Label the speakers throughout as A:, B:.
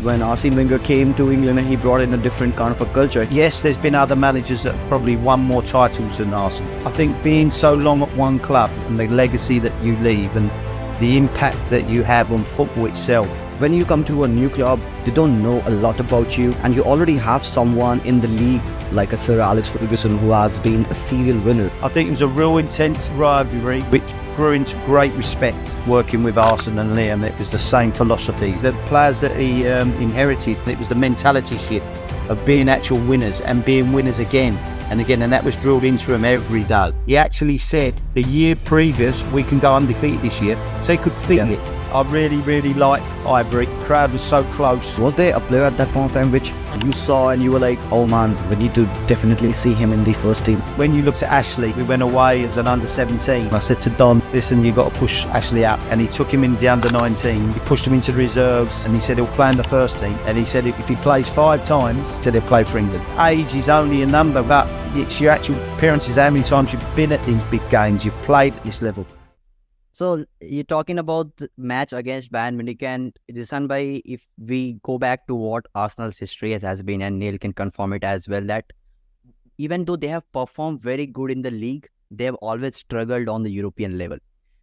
A: When Arsene Wenger came to England, he brought in a different kind of a culture.
B: Yes, there's been other managers that have probably won more titles than Arsenal. I think being so long at one club and the legacy that you leave and the impact that you have on football itself.
A: When you come to a new club, they don't know a lot about you, and you already have someone in the league like a Sir Alex Ferguson who has been a serial winner.
B: I think it was a real intense rivalry which grew into great respect working with Arsene and Liam. It was the same philosophy. The players that he inherited, it was the mentality shift of being actual winners and being winners again and again, and that was drilled into him every day. He actually said the year previous we can go undefeated this year, so he could feel it. I really liked Highbury. The crowd was so close.
A: Was there a player at that point of time which you saw and you were like, oh man, we need to definitely see him in the first team?
B: When you looked at Ashley, we went away as an under-17. I said to Don, listen, you've got to push Ashley up. And he took him in the under-19. He pushed him into the reserves and he said he'll play in the first team. And he said if he plays 5 times, he said he'll play for England. Age is only a number, but it's your actual appearances, how many times you've been at these big games, you've played at this level.
C: So you're talking about the match against Bayern Munich, and Zeeshan bhai, if we go back to what Arsenal's history has been, and Neil can confirm it as well, that even though they have performed very good in the league, they have always struggled on the European level.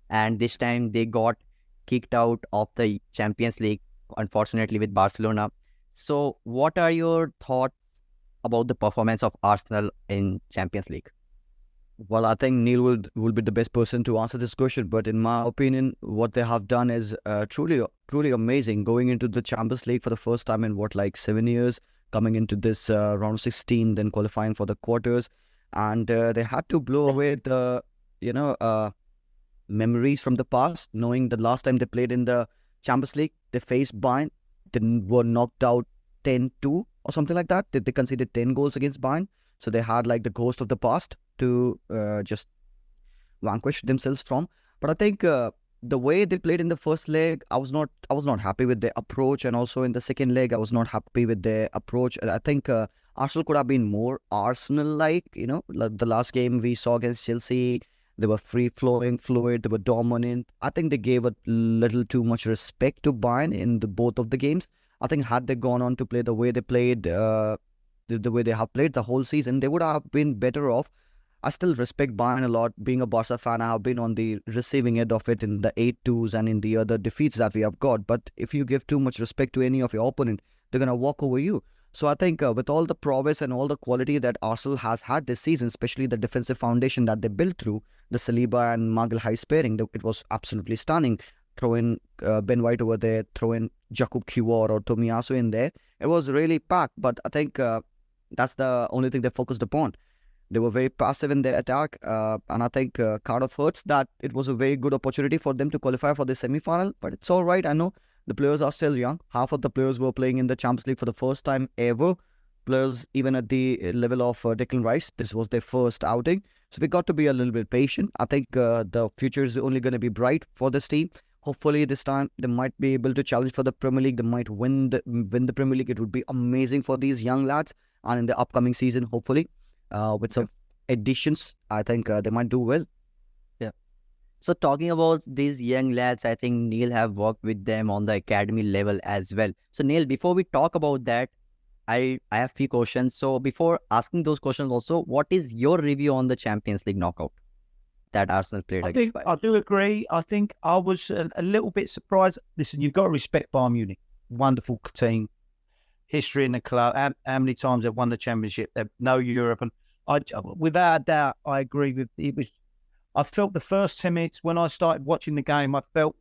C: And this time they got kicked out of the Champions League, unfortunately, with Barcelona. So what are your thoughts about the performance of Arsenal in Champions League?
A: Well, I think Neil will be the best person to answer this question. But in my opinion, what they have done is truly amazing. Going into the Champions League for the first time in 7 years, coming into this round 16, then qualifying for the quarters, and they had to blow away the memories from the past, knowing the last time they played in the Champions League, they faced Bayern, then were knocked out 10-2 or something like that. They conceded 10 goals against Bayern. So they had like the ghost of the past to just vanquish themselves from. But I think the way they played in the first leg, I was not happy with their approach, and also in the second leg, I was not happy with their approach. I think Arsenal could have been more Arsenal-like. Like the last game we saw against Chelsea, they were free-flowing, fluid, they were dominant. I think they gave a little too much respect to Bayern in both of the games. I think had they gone on to play the way they played, the way they have played the whole season, they would have been better off. I still respect Bayern a lot. Being a Barca fan, I have been on the receiving end of it in the 8-2s and in the other defeats that we have got. But if you give too much respect to any of your opponent, they're going to walk over you. So I think with all the prowess and all the quality that Arsenal has had this season, especially the defensive foundation that they built through, the Saliba and Magalhaes pairing, it was absolutely stunning. Throw in Ben White over there, throw in Jakub Kiwior or Tomiyasu in there. It was really packed, but I think that's the only thing they focused upon. They were very passive in their attack, and I think kind of hurts that it was a very good opportunity for them to qualify for the semi-final, but it's all right. I know the players are still young. Half of the players were playing in the Champions League for the first time ever. Players even at the level of Declan Rice, this was their first outing. So we got to be a little bit patient. I think the future is only going to be bright for this team. Hopefully this time they might be able to challenge for the Premier League. They might win the Premier League. It would be amazing for these young lads. And in the upcoming season, hopefully, with some additions, I think they might do well.
C: Yeah. So talking about these young lads, I think Neil have worked with them on the academy level as well. So Neil, before we talk about that, I have few questions. So before asking those questions also, what is your review on the Champions League knockout that Arsenal played against?
B: I do agree. I think I was a little bit surprised. Listen, you've got to respect Bayern Munich. Wonderful team. History in the club. How many times they've won the championship? They know Europe. And without a doubt, I agree with it. I felt the first 10 minutes when I started watching the game, I felt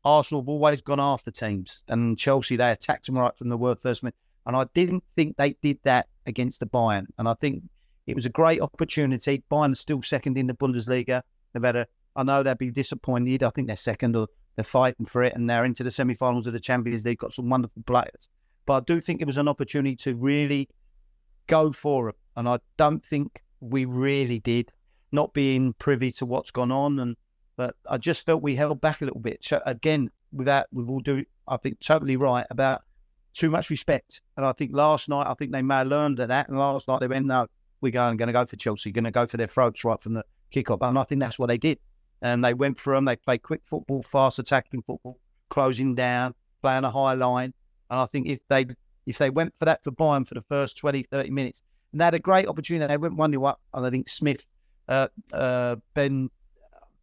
B: Arsenal have always gone after teams. And Chelsea, they attacked them right from the first minute. And I didn't think they did that against the Bayern. And I think it was a great opportunity. Bayern are still second in the Bundesliga. I know they'll be disappointed. I think they're second, or they're fighting for it, and they're into the semi-finals of the Champions League. Got some wonderful players. But I do think it was an opportunity to really go for it. And I don't think we really did, not being privy to what's gone on. But I just felt we held back a little bit. So again, with all due, I think totally right about too much respect. And I think last night, I think they may have learned of that. And last night they went, no, we're going to go for Chelsea, going to go for their throats right from the kick-off. And I think that's what they did. And they went for them. They played quick football, fast attacking football, closing down, playing a high line. And I think if they went for that for Bayern for the first 20, 30 minutes, and they had a great opportunity, they went 1-0 up, and I think Smith, Ben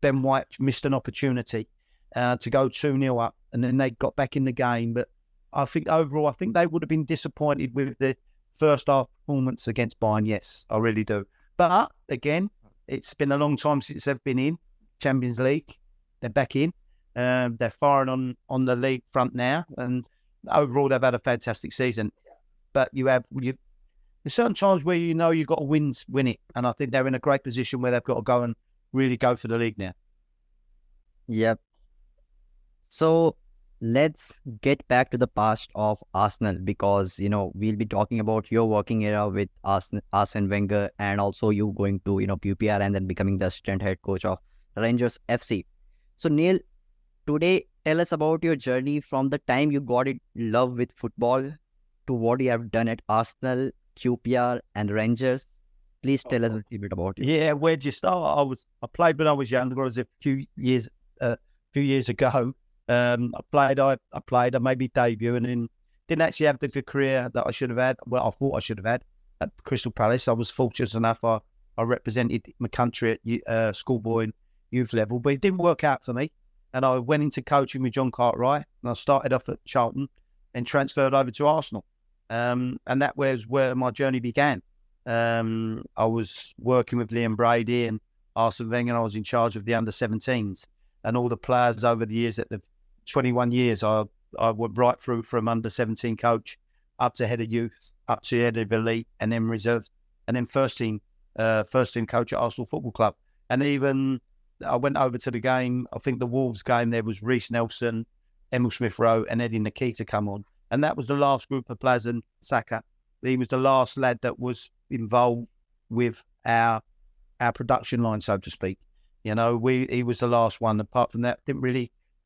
B: White missed an opportunity to go 2-0 up, and then they got back in the game. But I think overall, I think they would have been disappointed with the first half performance against Bayern. Yes, I really do. But again, it's been a long time since they've been in Champions League. They're back in. They're firing on the league front now, and overall they've had a fantastic season. But there's certain times where you know you've got to win it, and I think they're in a great position where they've got to go and really go for the league now.
C: Yep. So let's get back to the past of Arsenal, because we'll be talking about your working era with Arsene Wenger, and also you going to QPR and then becoming the assistant head coach of Rangers FC. So Neil, today tell us about your journey from the time you got in love with football to what you have done at Arsenal, QPR and Rangers. Please tell us a little bit about it.
B: Yeah, where'd you start? I played when I was younger. I was a few years ago. I played. I made my debut, and then didn't actually have the career that I should have had. Well, I thought I should have had at Crystal Palace. I was fortunate enough. I represented my country at schoolboy and youth level, but it didn't work out for me. And I went into coaching with John Cartwright, and I started off at Charlton and transferred over to Arsenal. And that was where my journey began. I was working with Liam Brady and Arsene Wenger, and I was in charge of the under-17s. And all the players over the years, at the 21 years, I went right through from under-17 coach up to head of youth, up to head of elite, and then reserves, and then first team coach at Arsenal Football Club. And even I went over to the game, I think the Wolves game, there was Reece Nelson, Emil Smith-Rowe and Eddie Nikita come on. And that was the last group of players, and Saka. He was the last lad that was involved with our production line, so to speak. He was the last one. Apart from that,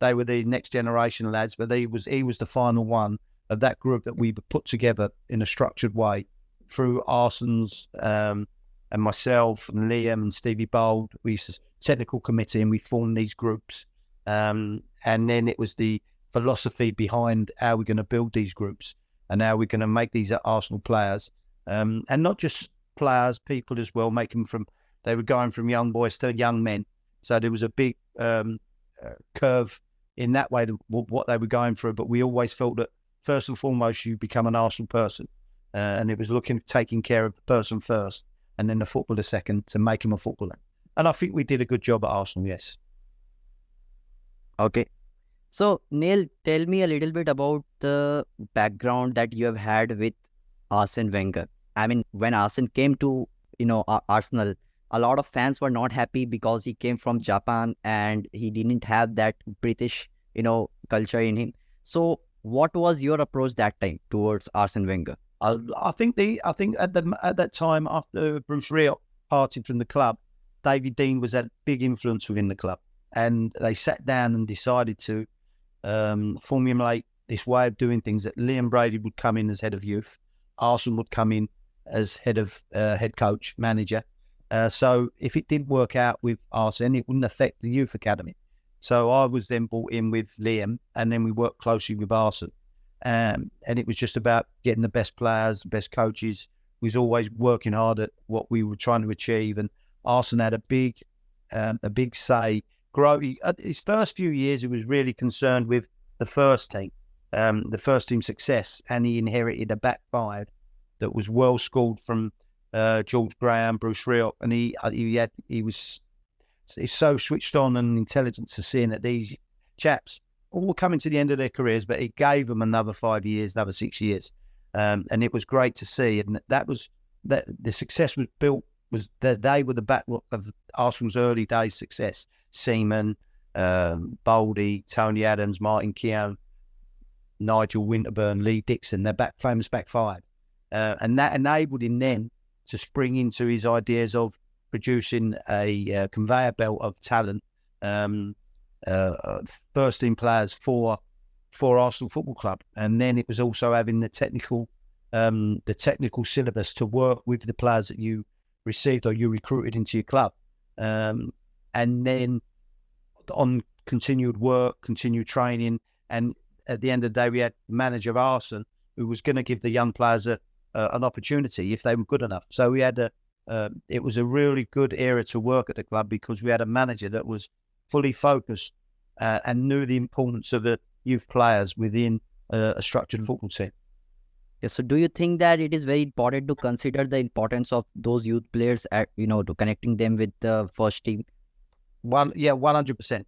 B: they were the next generation lads, but he was the final one of that group that we put together in a structured way through Arsene's and myself and Liam and Stevie Bold. We used to technical committee, and we formed these groups. And then it was the philosophy behind how we're going to build these groups and how we're going to make these Arsenal players. And not just players, people as well, they were going from young boys to young men. So there was a big curve in that way, what they were going through. But we always felt that first and foremost, you become an Arsenal person. And it was taking care of the person first, and then the footballer second, to make him a footballer. And I think we did a good job at Arsenal, yes.
C: Okay. So, Neil, tell me a little bit about the background that you have had with Arsene Wenger. I mean, when Arsene came to, Arsenal, a lot of fans were not happy because he came from Japan and he didn't have that British, culture in him. So, what was your approach that time towards Arsene Wenger?
B: I think at that time, after Bruce Rioch parted from the club, David Dean was a big influence within the club, and they sat down and decided to formulate this way of doing things. That Liam Brady would come in as head of youth, Arsene would come in as head coach, manager. So if it didn't work out with Arsene, it wouldn't affect the youth academy. So I was then brought in with Liam, and then we worked closely with Arsene. And it was just about getting the best players, the best coaches. We was always working hard at what we were trying to achieve. And Arsene had a big say. His first few years, he was really concerned with the first team success, and he inherited a back five that was well schooled from George Graham, Bruce Rioch, and he's so switched on and intelligent to seeing that these chaps all coming to the end of their careers, but it gave them another 5 years, another 6 years, and it was great to see. And that the success was built, was that they were the backrock of Arsenal's early days success. Seaman, Boldy, Tony Adams, Martin Keown, Nigel Winterburn, Lee Dixon, their famous back five, and that enabled him then to spring into his ideas of producing a conveyor belt of talent. First team players for Arsenal Football Club, and then it was also having the technical syllabus to work with the players that you received or you recruited into your club, and then on continued work, continued training, and at the end of the day, we had the manager of Arsene who was going to give the young players an opportunity if they were good enough. So we had it was a really good era to work at the club because we had a manager that was fully focused and knew the importance of the youth players within a structured football team.
C: Yeah, so do you think that it is very important to consider the importance of those youth players at, to connecting them with the first team?
B: 100%.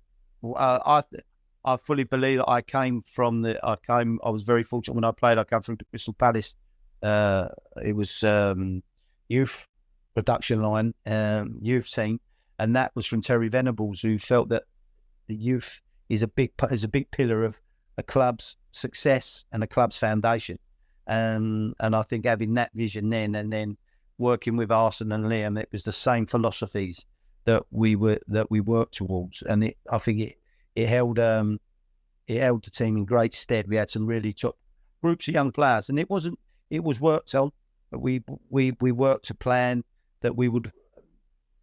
B: I fully believe that I was very fortunate when I played. I came from the Crystal Palace. It was youth production line, youth team, and that was from Terry Venables, who felt that the youth is a big pillar of a club's success and a club's foundation. And I think having that vision then, and then working with Arsene and Liam, it was the same philosophies that we worked towards, and I think it held the team in great stead. We had some really top groups of young players, and it was worked on. We worked a plan that we would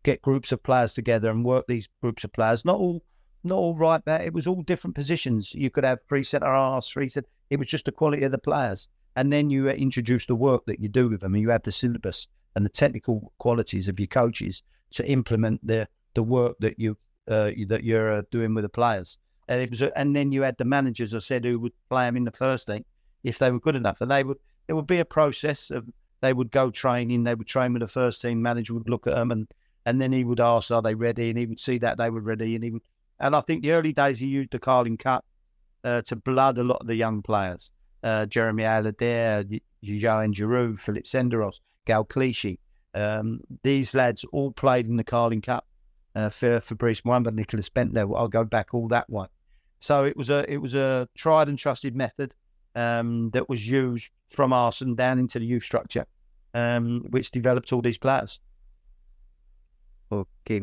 B: get groups of players together and work these groups of players. Not all right there. It was all different positions. You could have 3 centre halves, it was just the quality of the players. And then you introduce the work that you do with them, and you have the syllabus and the technical qualities of your coaches to implement the work that you're doing with the players. And then you had the managers, I said, who would play them in the first team if they were good enough. And it would be a process of, they would go training, they would train with the first team, manager would look at them, and then he would ask, are they ready? And he would see that they were ready. And I think the early days he used the Carling Cup to blood a lot of the young players. Jeremy Allardyce, Johan Giroud, Philippe Senderos, Gal Clichy. These lads all played in the Carling Cup. Fabrice Mwamba, Nicholas Bentner. I'll go back all that one. So it was a tried and trusted method that was used from Arsene down into the youth structure, which developed all these players.
C: Okay.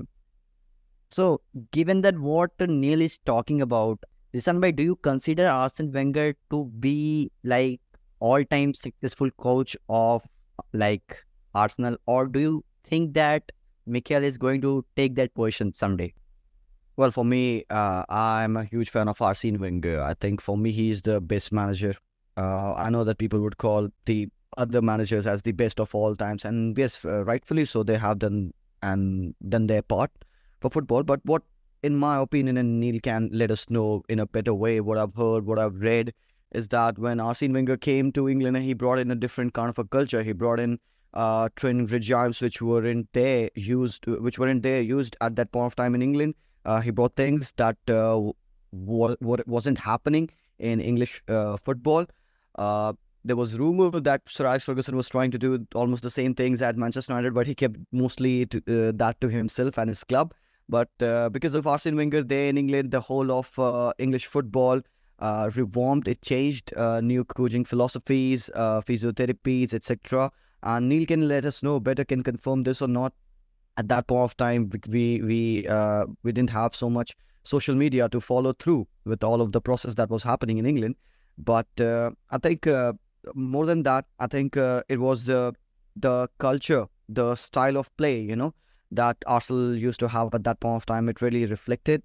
C: So, given that what Neil is talking about, Zeeshan bhai, do you consider Arsene Wenger to be like all-time successful coach of like Arsenal, or do you think that Mikel is going to take that position someday?
A: Well, for me, I'm a huge fan of Arsene Wenger. I think for me, he's the best manager. I know that people would call the other managers as the best of all times, and yes, rightfully so. They have done their part for football. But what, in my opinion, and Neil can let us know in a better way, what I've heard, what I've read, is that when Arsene Wenger came to England, he brought in a different kind of a culture. He brought in training regimes which weren't there used at that point of time in England. He brought things that wasn't happening in English football. There was rumor that Sir Alex Ferguson was trying to do almost the same things at Manchester United, but he kept mostly that to himself and his club. But because of Arsene Wenger there in England, the whole of English football revamped. It changed, new coaching philosophies, physiotherapies, etc. And Neil can let us know better, can confirm this or not. At that point of time, we didn't have so much social media to follow through with all of the process that was happening in England. But I think more than that, I think it was the culture, the style of play, that Arsenal used to have at that point of time. It really reflected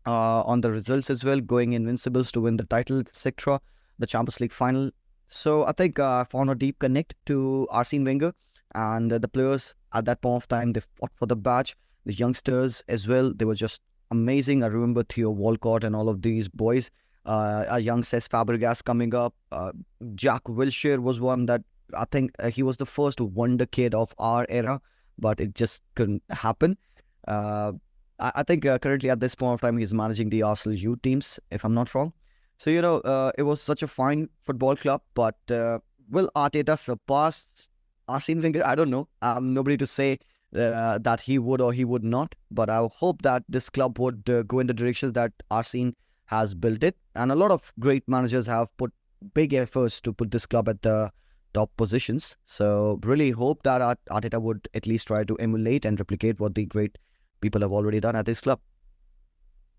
A: on the results as well, going Invincibles to win the title, etc., the Champions League final. So I think I found a deep connect to Arsene Wenger, and the players at that point of time, they fought for the badge. The youngsters as well, they were just amazing. I remember Theo Walcott and all of these boys. A young Cesc Fabregas coming up. Jack Wilshere was one that I think he was the first wonder kid of our era, but it just couldn't happen. I think currently at this point of time, he's managing the Arsenal youth teams, if I'm not wrong. So, it was such a fine football club, but will Arteta surpass Arsene Wenger? I don't know. I'm nobody to say that he would or he would not, but I hope that this club would go in the direction that Arsene has built it. And a lot of great managers have put big efforts to put this club at the top positions. So really hope that Arteta would at least try to emulate and replicate what the great people have already done at this club.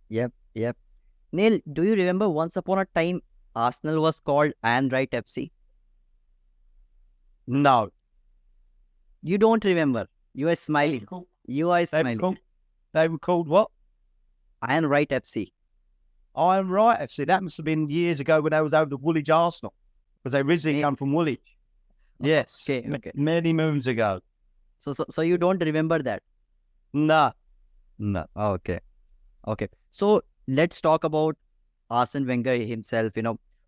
C: Yep. Neil, do you remember once upon a time Arsenal was called Iron Right FC?
B: No.
C: You don't remember. You are smiling. You are smiling.
B: They were called what?
C: Iron Right FC.
B: Right, FC. That must have been years ago when I was over the Woolwich Arsenal, because they originally come from Woolwich. Yes,
C: Okay.
B: many moons ago.
C: So you don't remember that?
B: No.
C: Okay. So let's talk about Arsene Wenger himself.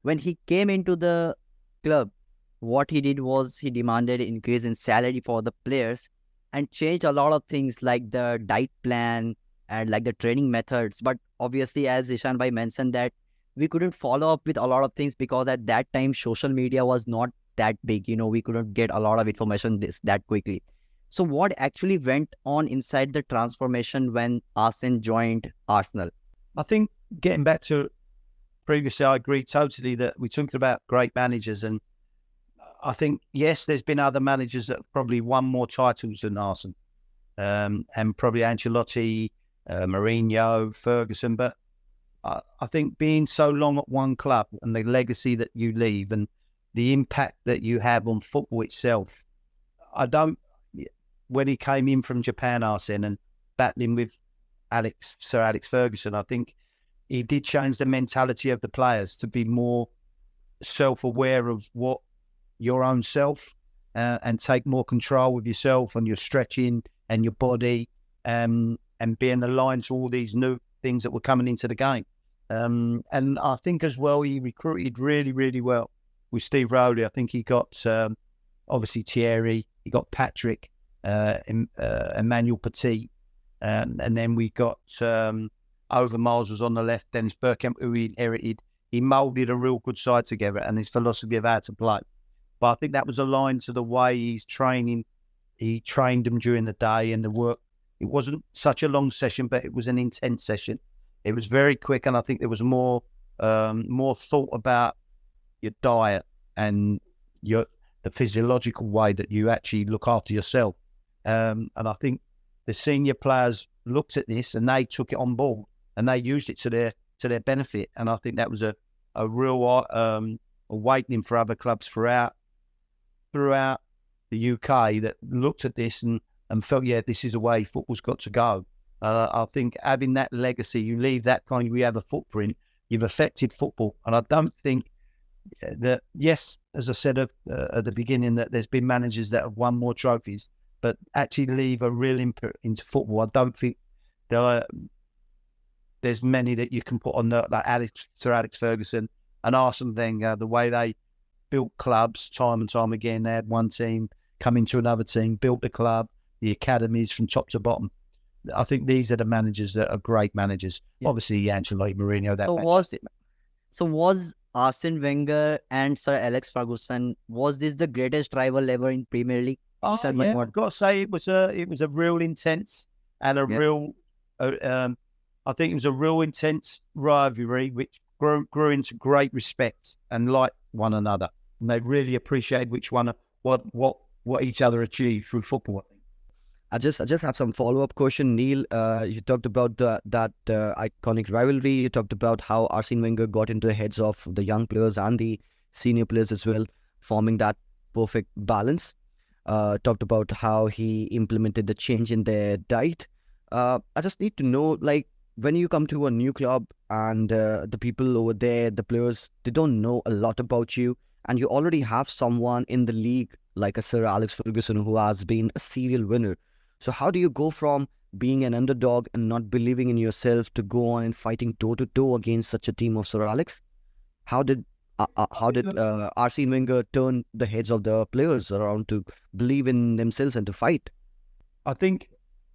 C: When he came into the club, what he did was he demanded increase in salary for the players and changed a lot of things like the diet plan and like the training methods. But obviously, as Zeeshan bhai mentioned, that we couldn't follow up with a lot of things because at that time social media was not that big. We couldn't get a lot of information that quickly. So what actually went on inside the transformation when Arsene joined Arsenal?
B: I think getting back to previously, I agree totally that we talked about great managers, and I think, yes, there's been other managers that have probably won more titles than Arsene, and probably Ancelotti, Mourinho, Ferguson. But I think being so long at one club and the legacy that you leave and the impact that you have on football itself, when he came in from Japan, Arsene, and battling with Sir Alex Ferguson, I think he did change the mentality of the players to be more self-aware of what your own self, and take more control of yourself and your stretching and your body, and being aligned to all these new things that were coming into the game. And I think as well, he recruited really, really well with Steve Rowley. I think he got obviously Thierry, he got Patrick, Emmanuel Petit, and then we got Overmars was on the left, Dennis Bergkamp, who he inherited. He moulded a real good side together and his philosophy of how to play. But I think that was aligned to the way he's training. He trained them during the day and the work. It wasn't such a long session, but it was an intense session. It was very quick, and I think there was more thought about your diet and the physiological way that you actually look after yourself. And I think the senior players looked at this and they took it on board and they used it to their benefit. And I think that was a real awakening for other clubs throughout the UK that looked at this and felt, yeah, this is the way football's got to go. I think having that legacy, you leave that kind of, you have a footprint, you've affected football. And I don't think that, yes, as I said at the beginning, that there's been managers that have won more trophies, but actually leave a real input into football. I don't think there's many that you can put on there, like Sir Alex Ferguson and Arsene Wenger, the way they built clubs time and time again. They had one team come into another team, built the club, the academies from top to bottom. I think these are the managers that are great managers. Yeah. Obviously, Ancelotti, Mourinho.
C: So was Arsene Wenger and Sir Alex Ferguson, was this the greatest rival ever in Premier League?
B: Yeah, I've got to say it was a real intense and real. I think it was a real intense rivalry which grew into great respect and like one another, and they really appreciated what each other achieved through football.
A: I just have some follow-up question, Neil. You talked about that iconic rivalry. You talked about how Arsene Wenger got into the heads of the young players and the senior players as well, forming that perfect balance. Talked about how he implemented the change in their diet. I just need to know, like, when you come to a new club and the people over there, the players, they don't know a lot about you, and you already have someone in the league like a Sir Alex Ferguson who has been a serial winner. So how do you go from being an underdog and not believing in yourself to go on and fighting toe-to-toe against such a team of Sir Alex? How did Arsene Wenger turn the heads of the players around to believe in themselves and to fight?
B: I think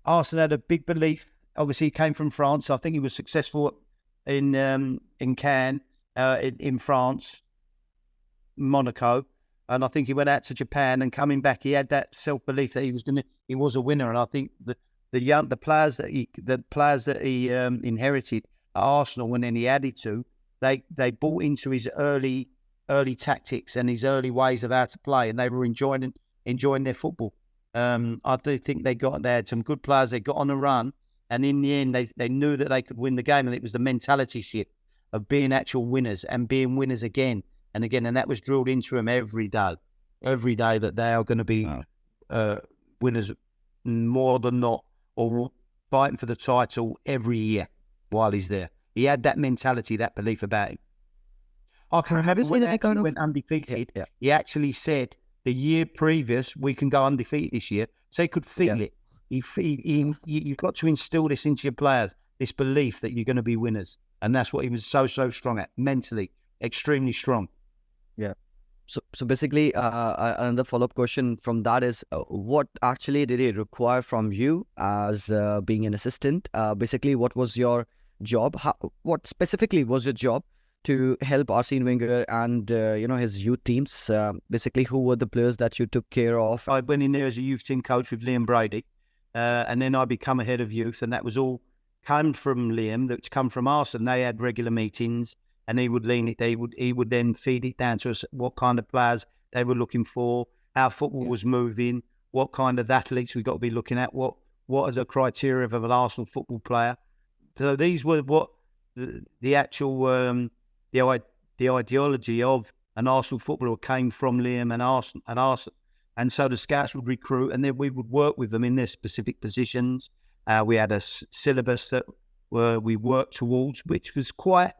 B: Arsene had a big belief. Obviously, he came from France. I think he was successful in Cannes, in France, Monaco. And I think he went out to Japan, and coming back, he had that self-belief that he was a winner. And I think the players that he inherited at Arsenal, and then he added to, they bought into his early tactics and his early ways of how to play, and they were enjoying their football. I do think they had some good players. They got on a run, and in the end, they knew that they could win the game, and it was the mentality shift of being actual winners and being winners again and again, and that was drilled into them every day that they are going to be winners more than not, or fighting for the title every year while he's there. He had that mentality, that belief about him. I can remember when he went undefeated, he actually said the year previous, we can go undefeated this year. So he could feel it. You've got to instill this into your players, this belief that you're going to be winners. And that's what he was so strong at, mentally, extremely strong.
A: Yeah. So basically, another follow-up question from that is, what actually did he require from you as being an assistant? Basically, what was your job? What specifically was your job to help Arsene Wenger and his youth teams? Basically, who were the players that you took care of?
B: I went in there as a youth team coach with Liam Brady, and then I become a head of youth, and that was all come from Liam. That's come from Arsene. They had regular meetings. And he would lean it. He would then feed it down to us what kind of players they were looking for, how football was moving, what kind of athletes we got to be looking at, what are the criteria of an Arsenal football player. So these were what the actual the ideology of an Arsenal footballer came from Liam and Arsene. And so the scouts would recruit, and then we would work with them in their specific positions. We had a syllabus that we worked towards, which was quite,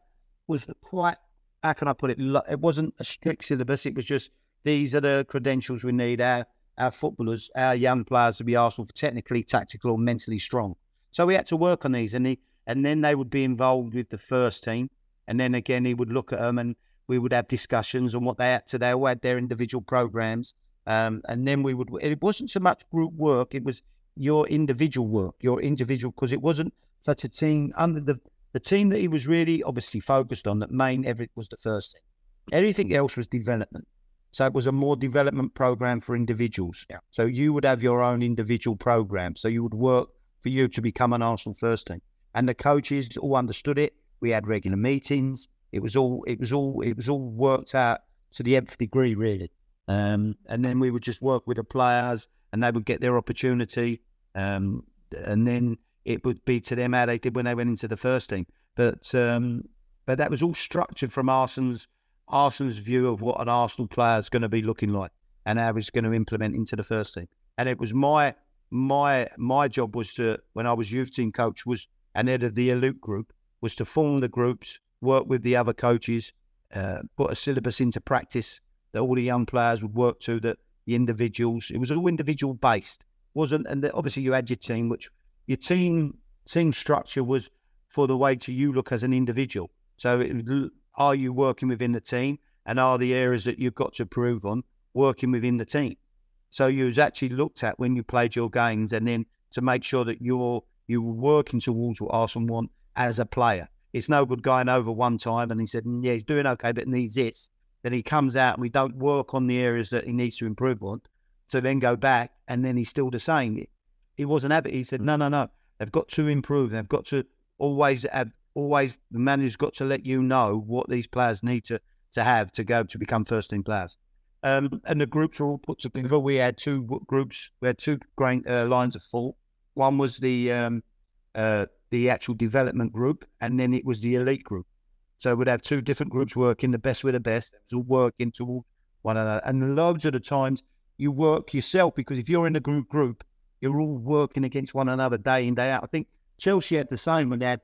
B: how can I put it? It wasn't a strict syllabus. It was just, these are the credentials we need. Our footballers, our young players to be Arsenal for technically, tactical, or mentally strong. So we had to work on these, and then they would be involved with the first team. And then again, he would look at them, and we would have discussions on what they had to. They all had their individual programs, and then we would. It wasn't so much group work; it was your individual work, because it wasn't such a team under the team that he was really obviously focused on, that main everything was the first team. Everything else was development. So it was a more development program for individuals. Yeah. So you would have your own individual program. So you would work for you to become an Arsenal first team. And the coaches all understood it. We had regular meetings. It was all worked out to the nth degree, really. And then we would just work with the players, and they would get their opportunity. And then it would be to them how they did when they went into the first team. But that was all structured from Arsene's view of what an Arsenal player is going to be looking like and how he's going to implement into the first team. And it was my job was to, when I was youth team coach, was and head of the elite group, was to form the groups, work with the other coaches, put a syllabus into practice that all the young players would work to, that the individuals, it was all individual based. Wasn't, and obviously you had your team, which your team structure was for the way to you look as an individual. So are you working within the team, and are the areas that you've got to improve on working within the team? So you was actually looked at when you played your games, and then to make sure that you were working towards what Arsene want as a player. It's no good going over one time and he said, yeah, he's doing okay, but needs this. Then he comes out and we don't work on the areas that he needs to improve on, to then go back and then he's still the same. He wasn't happy. He said, no. They've got to improve. They've got to always, the manager's got to let you know what these players need to have to go to become first team players. And the groups were all put together. We had two groups. We had two great lines of thought. One was the actual development group, and then it was the elite group. So we'd have two different groups working, the best with the best. It was all working towards one another. And loads of the times you work yourself, because if you're in a group, you're all working against one another day in, day out. I think Chelsea had the same when they had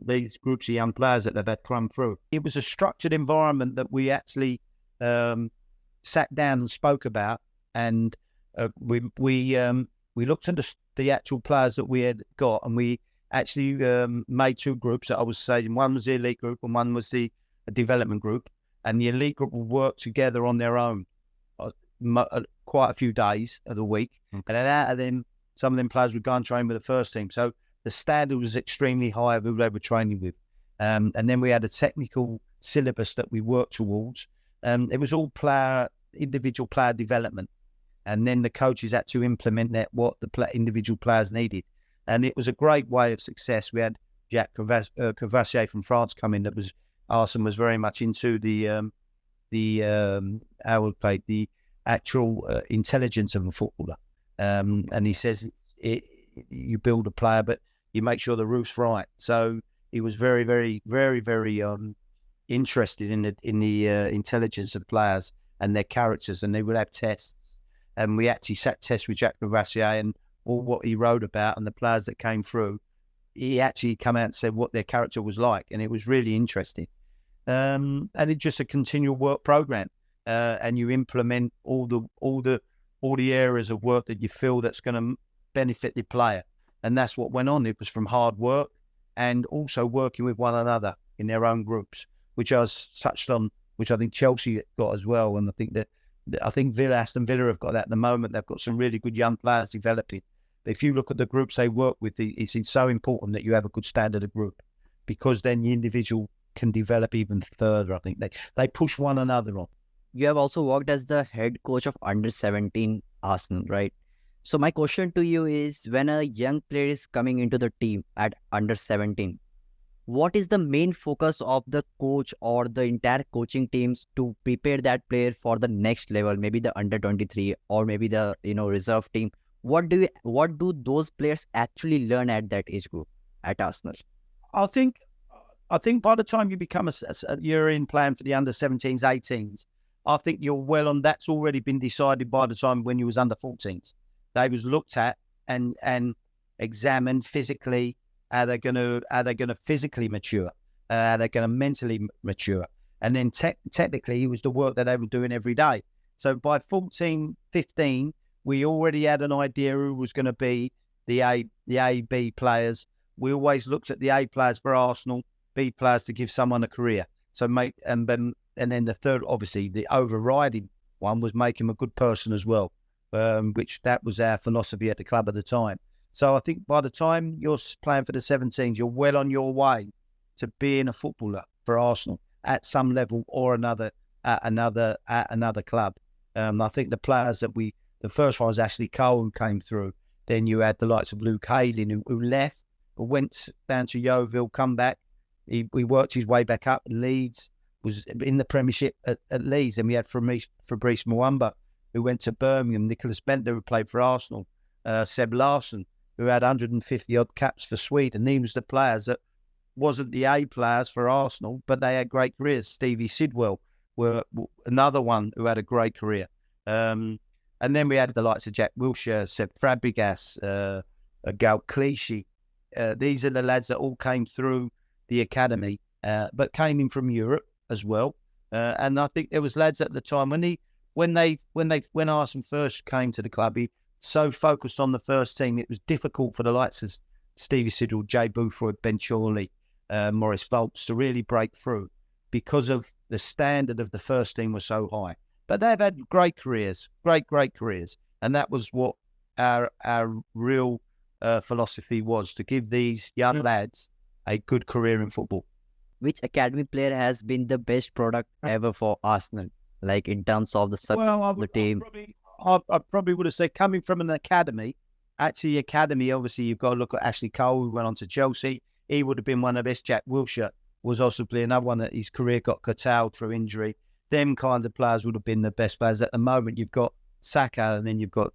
B: these groups of young players that they've had come through. It was a structured environment that we actually sat down and spoke about, and we looked at the actual players that we had got, and we actually made two groups that I was saying. One was the elite group and one was the development group, and the elite group will work together on their own quite a few days of the week. Okay. And then out of them, some of them players would go and train with the first team. So the standard was extremely high of who they were training with. And then we had a technical syllabus that we worked towards. It was all individual player development. And then the coaches had to implement that, what the individual players needed. And it was a great way of success. We had Jacques Cavassier from France come in. That was, Arsene was very much into the actual intelligence of a footballer. And he says you build a player, but you make sure the roof's right. So he was very, very, very, very interested in the intelligence of players and their characters, and they would have tests. And we actually sat tests with Jacques Cavassier, and all what he wrote about and the players that came through he actually come out and said what their character was like, and it was really interesting. And it's just a continual work program, and you implement all the areas of work that you feel that's going to benefit the player, and that's what went on. It was from hard work and also working with one another in their own groups, which I was touched on, which I think Chelsea got as well, and I think Aston Villa have got that at the moment. They've got some really good young players developing. But if you look at the groups they work with, it's so important that you have a good standard of group, because then the individual can develop even further. I think they push one another on.
C: You have also worked as the head coach of under-17 Arsenal, right? So my question to you is, when a young player is coming into the team at under-17, what is the main focus of the coach or the entire coaching teams to prepare that player for the next level, maybe the under-23 or maybe the reserve team? What do those players actually learn at that age group at Arsenal?
B: I think by the time you become you're in playing for the under-17s, 18s, I think you're well on. That's already been decided by the time when you was under-14s. They was looked at and examined physically. How they're going to physically mature? How they're going to mentally mature? And then technically, it was the work that they were doing every day. So by 14, 15, we already had an idea who was going to be the A, B players. We always looked at the A players for Arsenal, B players to give someone a career. So and then the third, obviously, the overriding one was make him a good person as well, which that was our philosophy at the club at the time. So I think by the time you're playing for the 17s, you're well on your way to being a footballer for Arsenal at some level or another at another club. I think the players that the first one was Ashley Cole, who came through. Then you had the likes of Luke Hayden, who left, but went down to Yeovil, come back. He worked his way back up. Leeds, was in the Premiership at Leeds. And we had Fabrice Mwamba, who went to Birmingham. Nicholas Bentner, who played for Arsenal. Seb Larsson, who had 150 odd caps for Sweden. These was the players that wasn't the A players for Arsenal, but they had great careers. Stevie Sidwell were another one who had a great career. And then we had the likes of Jack Wilshere, Seb Fabregas, Gal Clichy. These are the lads that all came through the academy, but came in from Europe as well. And I think there was lads at the time when Arsene first came to the club, he so focused on the first team, it was difficult for the likes of Stevie Sidwell, Jay Buford, Ben Chorley, Maurice Volts to really break through because of the standard of the first team was so high. But they've had great careers, great careers. And that was what our real philosophy was, to give these young lads a good career in football.
C: Which academy player has been the best product ever for Arsenal, like in terms of the success of the team?
B: I probably would have said, coming from an academy, actually academy, obviously you've got to look at Ashley Cole, who went on to Chelsea. He would have been one of the best. Jack Wilshere was also another one that his career got curtailed through injury. Them kinds of players would have been the best players. At the moment, you've got Saka, and then you've got,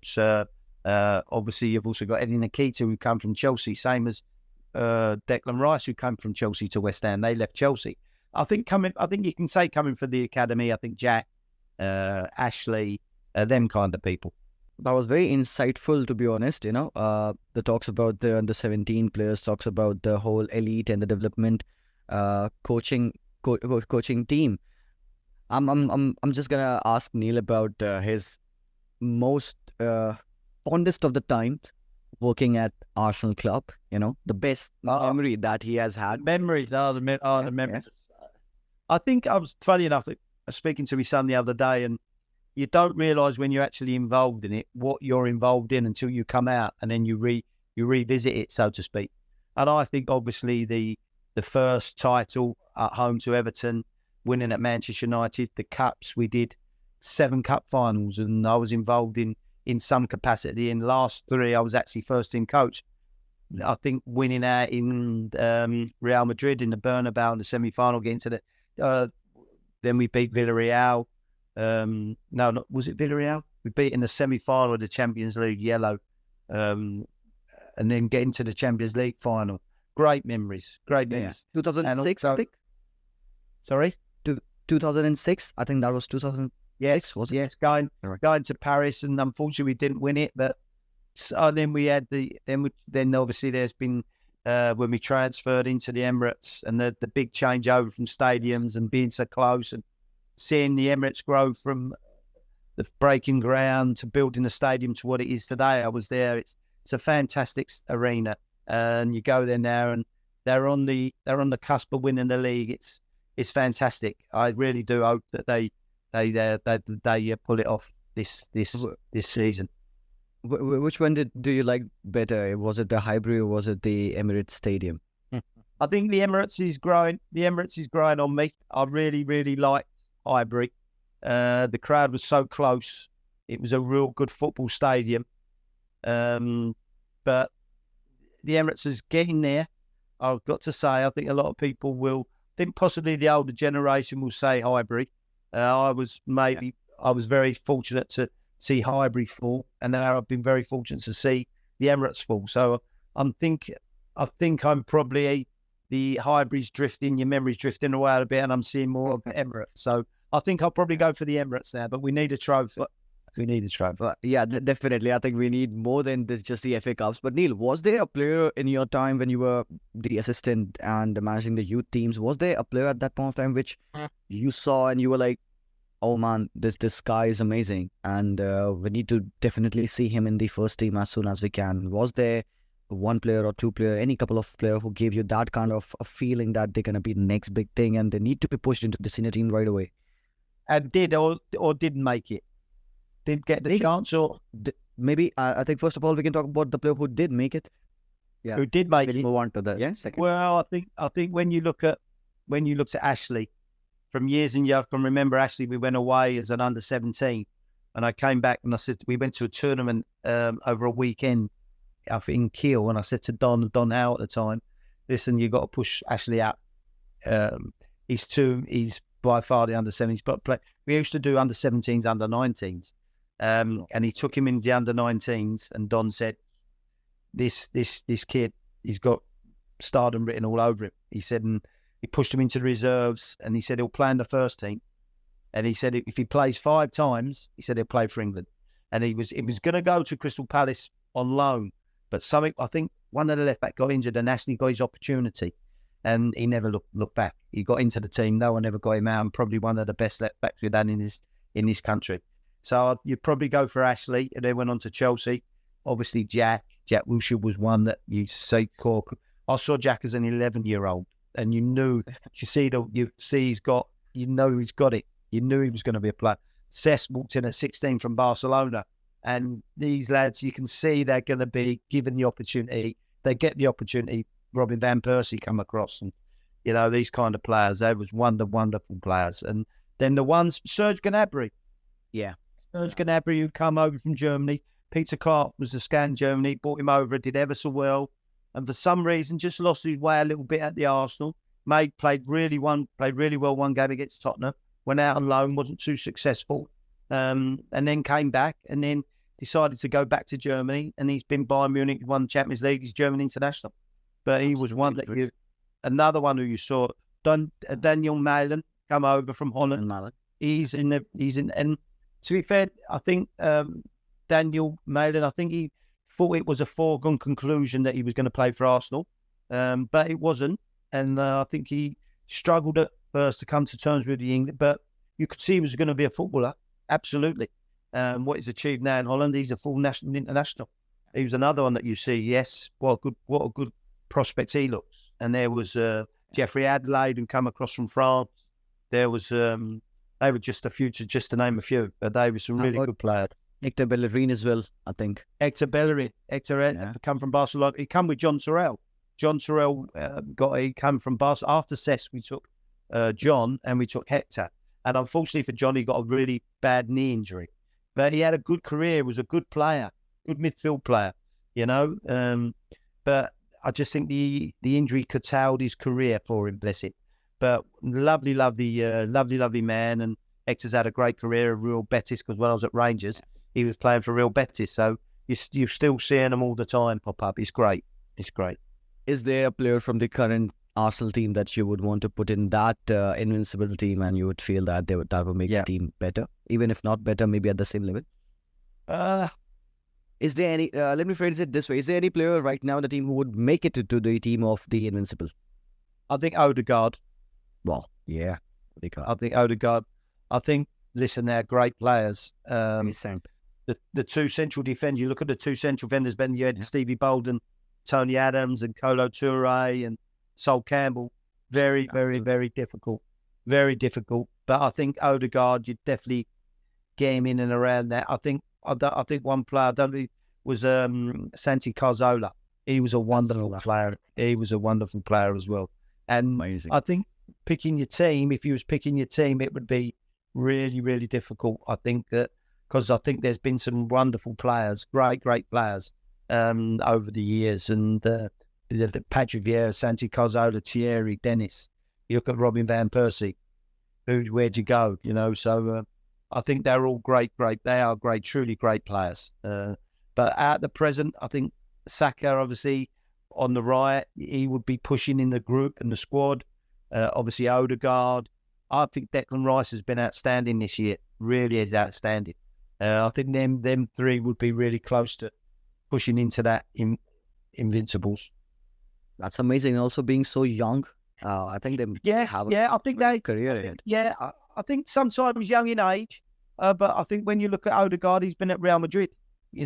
B: obviously, you've also got Eddie Nketiah, who come from Chelsea, same as Declan Rice, who came from Chelsea to West Ham. They left Chelsea. I think you can say coming from the academy, I think Jack, Ashley, them kind of people.
A: That was very insightful, to be honest. The talks about the under-17 players, talks about the whole elite and the development coaching team. I'm just gonna ask Neil about his most fondest of the times working at Arsenal club. The best memory that he has had.
B: Memories, the memories. Yeah. I think I was, funny enough, speaking to my son the other day, and you don't realise when you're actually involved in it what you're involved in until you come out and then you revisit it, so to speak. And I think obviously the first title at home to Everton, winning at Manchester United, the cups, we did 7 cup finals, and I was involved in some capacity. In the last 3, I was actually first team coach. I think winning out in Real Madrid in the Bernabeu in the semi-final, getting to the then we beat Villarreal. Was it Villarreal? We beat in the semi-final of the Champions League, yellow, and then getting to the Champions League final. Great memories.
A: 2006, I think.
B: Sorry?
A: 2006, I think that was 2006, was it?
B: Yes, going to Paris, and unfortunately we didn't win it. But then we had then obviously there's been when we transferred into the Emirates, and the big changeover from stadiums and being so close, and seeing the Emirates grow from the breaking ground to building the stadium to what it is today. I was there. It's a fantastic arena, and you go there now, and they're on the cusp of winning the league. It's fantastic. I really do hope that they pull it off this season.
A: Which one do you like better? Was it the Highbury or was it the Emirates Stadium?
B: I think the Emirates is growing. The Emirates is growing on me. I really, really liked Highbury. The crowd was so close. It was a real good football stadium. But the Emirates is getting there. I've got to say, I think a lot of people will. I think possibly the older generation will say Highbury. I was very fortunate to see Highbury fall, and now I've been very fortunate to see the Emirates fall. So I think I'm probably the Highbury's drifting, your memory's drifting away a bit, and I'm seeing more of the Emirates. So I think I'll probably go for the Emirates now, but we need a trophy. We need a trophy.
A: Yeah, definitely. I think we need more than just the FA Cups. But Neil, was there a player in your time when you were the assistant and managing the youth teams? Was there a player at that point of time which you saw and you were like, oh man, this guy is amazing, and we need to definitely see him in the first team as soon as we can? Was there one player or two player, any couple of players who gave you that kind of a feeling that they're going to be the next big thing and they need to be pushed into the senior team right away?
B: And did or didn't make it? Did get the chance, or
A: maybe I think first of all we can talk about the player who did make it.
C: Yeah,
B: who did make it.
C: Move on to the second.
B: Well, I think when you look at Ashley, from years and years, I can remember Ashley. We went away as an under-17, and I came back and I said we went to a tournament over a weekend up in Kiel, and I said to Don Howe at the time, listen, you got to push Ashley out. He's by far the under-17s, but we used to do under-17s, under-19s. And he took him in the under-19s, and Don said, this kid, he's got stardom written all over him. He said, and he pushed him into the reserves, and he said he'll play in the first team. And he said if he plays 5 times, he said he'll play for England. And he was going to go to Crystal Palace on loan, but I think one of the left back got injured, and Ashley got his opportunity, and he never looked back. He got into the team. No one ever got him out, and probably one of the best left backs we've done in this country. So you'd probably go for Ashley, and then went on to Chelsea. Obviously, Jack Wilshere was one that you say. I saw Jack as an 11-year-old, and you know he's got it. You knew he was going to be a player. Cesc walked in at 16 from Barcelona, and these lads, you can see they're going to be given the opportunity. They get the opportunity. Robin van Persie come across, and these kind of players. They was wonderful players. And then the ones, Serge Gnabry.
A: Yeah.
B: Serge Gnabry, who come over from Germany. Peter Clark was a scan Germany, brought him over, did ever so well, and for some reason just lost his way a little bit at the Arsenal. Played really well one game against Tottenham, went out on loan, wasn't too successful, and then came back, and then decided to go back to Germany, and he's been Bayern Munich, won the Champions League, he's German international. But he was one that another one who you saw, Daniel Malen, come over from Holland. And to be fair, I think Daniel Malen, I think he thought it was a foregone conclusion that he was going to play for Arsenal, but it wasn't. And I think he struggled at first to come to terms with the England, but you could see he was going to be a footballer, absolutely. What he's achieved now in Holland, he's a full national international. He was another one that you see. Yes, what a good prospect he looks. And there was Jeffrey Adelaide, who come across from France. There was they were just a few, just to name a few, but they were some really good players.
A: Hector Bellerin as well, I think.
B: Hector Bellerin, come from Barcelona. He come with John Terrell. John Terrell he come from Barcelona. After Cesc, we took John and we took Hector. And unfortunately for John, he got a really bad knee injury. But he had a good career, was a good player, good midfield player, but I just think the injury curtailed his career for him, bless him. But lovely man, and Hector's had a great career at Real Betis, because when I was at Rangers, he was playing for Real Betis. So you're still seeing them all the time pop up. It's great.
A: Is there a player from the current Arsenal team that you would want to put in that Invincible team, and you would feel that that would make the team better, even if not better, maybe at the same level? Is there any? Let me phrase it this way: is there any player right now in the team who would make it to the team of the Invincible?
B: I think Odegaard.
A: Well, yeah,
B: I think Odegaard. I think, listen, they're great players.
C: Recent.
B: The two central defenders, you look at the two central defenders, Ben, you had Stevie Bolden, Tony Adams, and Kolo Toure and Sol Campbell. Very, very, very difficult. Very difficult. But I think Odegaard, you'd definitely get him in and around that. I think one player, I don't know, was Santi Cazorla. He was a wonderful player. He was a wonderful player as well. And
A: amazing.
B: I think picking your team, if you was picking your team, it would be really, really difficult. I think that, because I think there's been some wonderful players, great players over the years. And the Patrick Vieira, Santi Cazorla, Thierry, Dennis. You look at Robin Van Persie. Where'd you go? You know, so I think they're all great. They are great, truly great players. But at the present, I think Saka, obviously, on the right, he would be pushing in the group and the squad. Obviously, Odegaard. I think Declan Rice has been outstanding this year. Really is outstanding. I think them three would be really close to pushing into that Invincibles.
A: That's amazing. And also being so young, I think they have
B: I think they
A: career ahead.
B: Yeah, I think sometimes young in age, but I think when you look at Odegaard, he's been at Real Madrid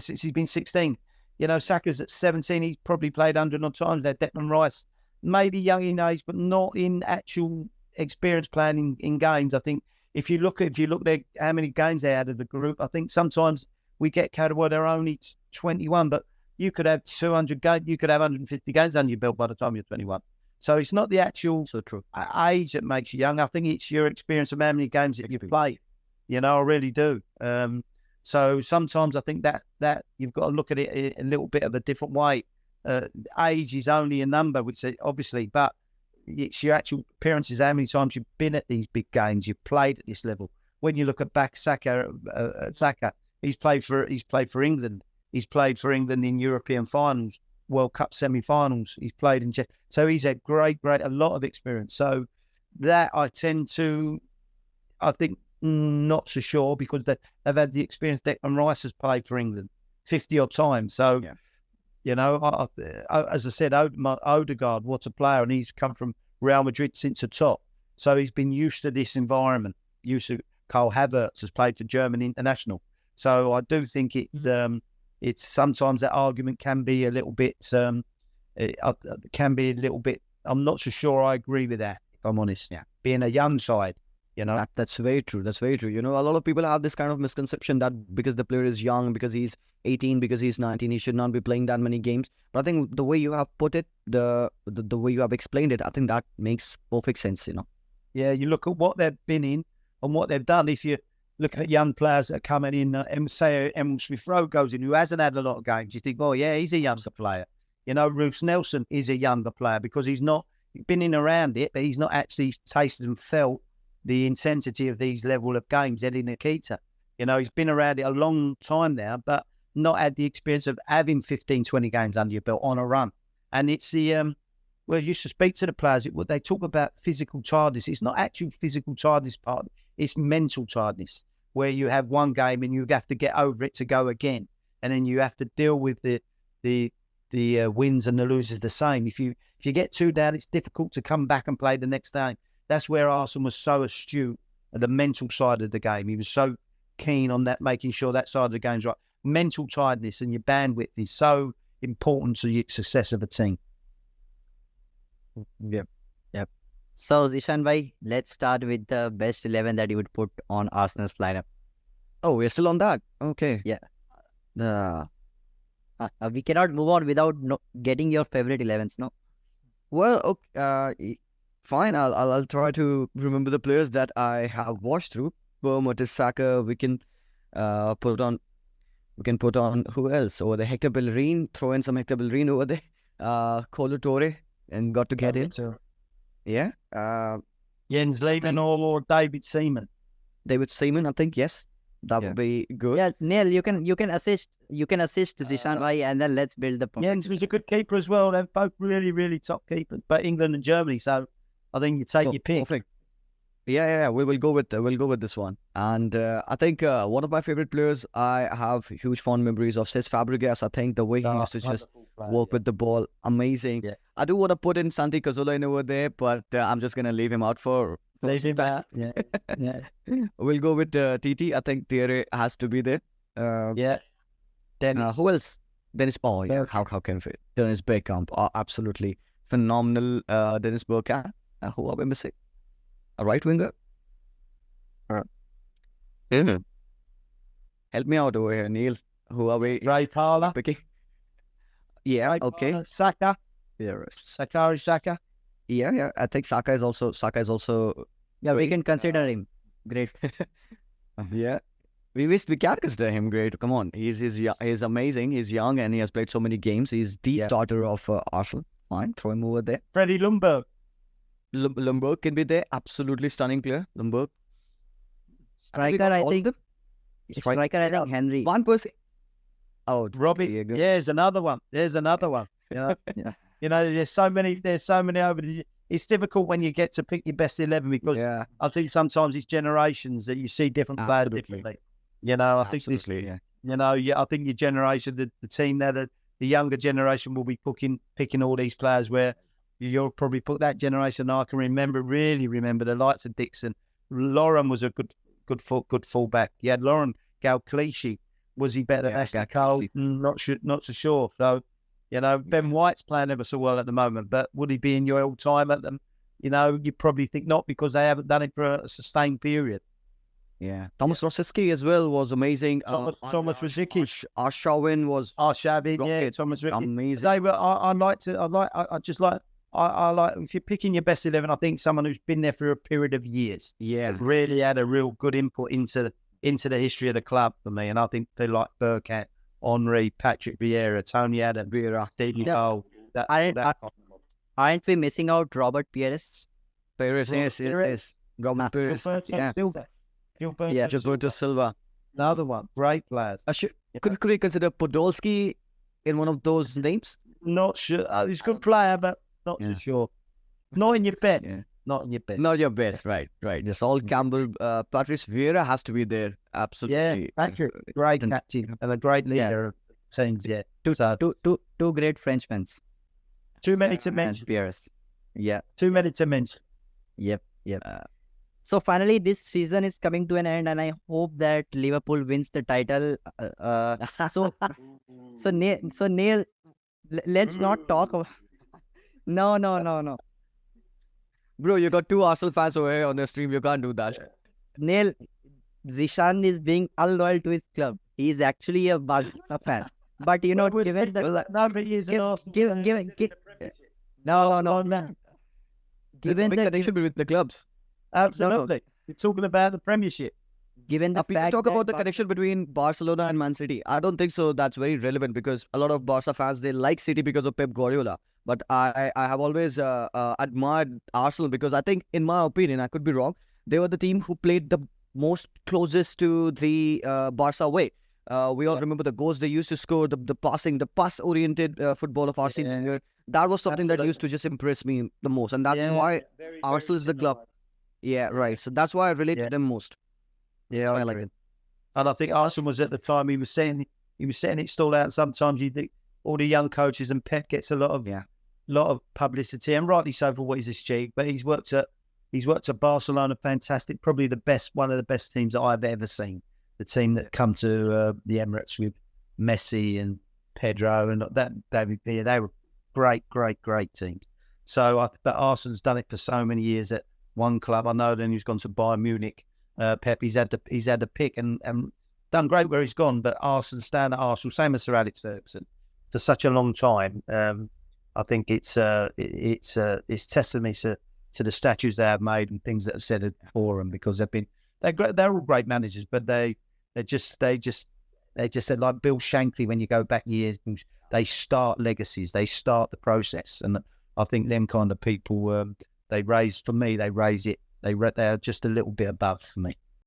B: since he's been 16. You know, Saka's at 17. He's probably played 100 odd times there. Declan Rice, maybe young in age, but not in actual experience playing in games. I think if you look at how many games they had of the group, I think sometimes we get carried away. They're only 21, but you could have 200 games, you could have 150 games under your belt by the time you're 21. So it's not the actual age that makes you young. I think it's your experience of how many games that you play. You know, I really do. So sometimes I think that you've got to look at it a little bit of a different way. Age is only a number, which obviously, but it's your actual appearances. How many times you've been at these big games, you've played at this level. When you look at Saka, he's played for England. He's played for England in European finals, World Cup semi-finals. He's played in, so he's had a lot of experience. So that I think not so sure, because they've had the experience. Declan Rice has played for England 50 odd times. So, you know, as I said, Odegaard, what a player, and he's come from Real Madrid since the top. So he's been used to this environment. Karl Havertz has played for German international. So I do think it's sometimes that argument can be a little bit. I'm not so sure I agree with that, if I'm honest.
A: Yeah,
B: being a young side, you know.
A: That's very true. That's very true. You know, a lot of people have this kind of misconception that because the player is young, because he's 18, because he's 19, he should not be playing that many games. But I think the way you have put it, the way you have explained it, I think that makes perfect sense, you know.
B: Yeah, you look at what they've been in and what they've done. If you look at young players that are coming in, say Emil Smith-Rowe goes in, who hasn't had a lot of games, you think, oh yeah, he's a younger player. You know, Bruce Nelson is a younger player because he's been in around it, but he's not actually tasted and felt the intensity of these level of games. Eddie Nikita, you know, he's been around it a long time now, but not had the experience of having 15, 20 games under your belt on a run. And it's the, well, you used to speak to the players, they talk about physical tiredness. It's not actual physical tiredness part, it's mental tiredness, where you have one game and you have to get over it to go again. And then you have to deal with the wins and the losers the same. If you get two down, it's difficult to come back and play the next day. That's where Arsene was so astute at the mental side of the game. He was so keen on that, making sure that side of the game's right. Mental tiredness and your bandwidth is so important to the success of a team.
C: Yep. So, Zeeshan bhai, let's start with the best 11 that you would put on Arsenal's lineup.
A: Oh, we're still on that. Okay.
C: Yeah. We cannot move on without getting your favorite 11s, no?
A: Well, okay, fine. I'll try to remember the players that I have watched through. Bournemouth, Saka. We can put on who else over there? Hector Bellerin. Throw in some Hector Bellerin over there. Kolo Toure, and got to get in. Yeah.
B: Jens Lehmann or David Seaman.
A: David Seaman, I think. Yes, that would be good.
C: Yeah, Neil, you can assist Zeeshan bhai, and then let's build the.
B: Jens was a good keeper as well. They're both really, really top keepers. But England and Germany, so I think you take your pick.
A: Perfect. Yeah. We'll go with this one. And I think one of my favorite players, I have huge fond memories of Cesc Fabregas. I think the way he used to just work with the ball, amazing.
B: Yeah.
A: I do want to put in Santi Cazorla in over there, but I'm just gonna leave him out for.
B: Leave him out. Yeah.
A: We'll go with TT. I think Thierry has to be there.
B: Yeah. Dennis.
A: Who else? Dennis. Oh yeah. How can we? Dennis Bergkamp. Absolutely phenomenal. Dennis Bergkamp. Who are we missing? A right winger. Help me out over here, Neil. Who are we
B: Ray Parler.
A: picking? Yeah.
B: Ray
A: Okay.
B: Parler, Saka.
A: Yeah.
B: Sakari Saka.
A: Yeah. I think Saka is also.
C: Yeah, we can consider him. Great.
A: Yeah. We can consider him great. Come on, he's amazing. He's young and he has played so many games. He's the starter of Arsenal. Fine, throw him over there.
B: Freddie Ljungberg.
A: Ljungberg can be there. Absolutely stunning player. Ljungberg.
C: Striker, I think.
A: Striker.
C: Striker, I think Henry.
A: One person. Oh,
B: Robbie.
A: yeah, good.
B: There's another one. Yeah. You know, there's so many over the. It's difficult when you get to pick your best 11 because I think sometimes it's generations that you see different players differently. You know, I think I think your generation, the team there, the younger generation will be picking all these players where you'll probably put that generation. I can really remember the likes of Dixon. Lauren was a good fullback. You had Lauren Galclichy. Was he better than Ashley Cole? Not so sure. So, you know, Ben White's playing ever so well at the moment, but would he be in your all time at them? You know, you probably think not because they haven't done it for a sustained period.
A: Yeah, Thomas Rosicky as well was amazing.
B: Thomas Rosicky,
A: Arshavin was
B: Thomas Rosicky,
A: amazing.
B: They were. I like if you're picking your best 11. I think someone who's been there for a period of years.
A: Yeah,
B: really had a real good input into the history of the club for me. And I think they like Bergkamp, Henry, Patrick Vieira, Tony Adams, Stevie Cole.
C: Aren't we missing out Robert Pires?
A: Yes. Robert Pires. Yeah, Gilberto Silva.
B: Another one. Great players.
A: Could we consider Podolski in one of those names?
B: Not sure. He's a good player, but not so sure. Not in your best. Yeah. Not in your best.
A: Not your best, right. Just all Campbell. Patrice Vieira has to be there. Absolutely.
B: Yeah, Patrick, great captain and a great leader of teams. Yeah.
C: Two great Frenchmen.
B: Too many to mention.
C: Pires. Yeah.
B: Too many to mention.
C: Yep. So finally, this season is coming to an end, and I hope that Liverpool wins the title. So Neil, let's not talk about. No.
A: Bro, you got two Arsenal fans over here on the stream. You can't do that.
C: Neil, Zeeshan is being unloyal to his club. He is actually a Barcelona fan. But you know, given the
A: connection with the clubs.
B: Absolutely. You're talking about the Premiership.
C: Given the fact
A: talk about the connection between Barcelona and Man City. I don't think so. That's very relevant because a lot of Barca fans, they like City because of Pep Guardiola. But I have always admired Arsenal because I think, in my opinion, I could be wrong, they were the team who played the most closest to the Barca way. We all remember the goals they used to score, the passing, the pass-oriented football of Arsene Wenger. That was something that used to just impress me the most. And that's why Arsenal is the club. Yeah, right. So that's why I relate to them most.
B: Yeah, I like it. And I think Arsene was at the time, he was setting it stall out. Sometimes you think all the young coaches and Pep gets a lot of publicity, and rightly so for what he's achieved. But he's worked at Barcelona, fantastic, probably one of the best teams that I've ever seen. The team that come to the Emirates with Messi and Pedro and that David Villa, they were great teams. So but Arsene's done it for so many years at one club. I know then he's gone to Bayern Munich. Pep, he's had the pick and done great where he's gone. But Arsene's staying at Arsenal, same as Sir Alex Ferguson, for such a long time. I think it's testimony to the statues they have made and things that have said it for them, because they're all great managers, but they just said, like Bill Shankly, when you go back years, they start legacies, they start the process, and I think them kind of people they raise it. They're just a little bit above for me.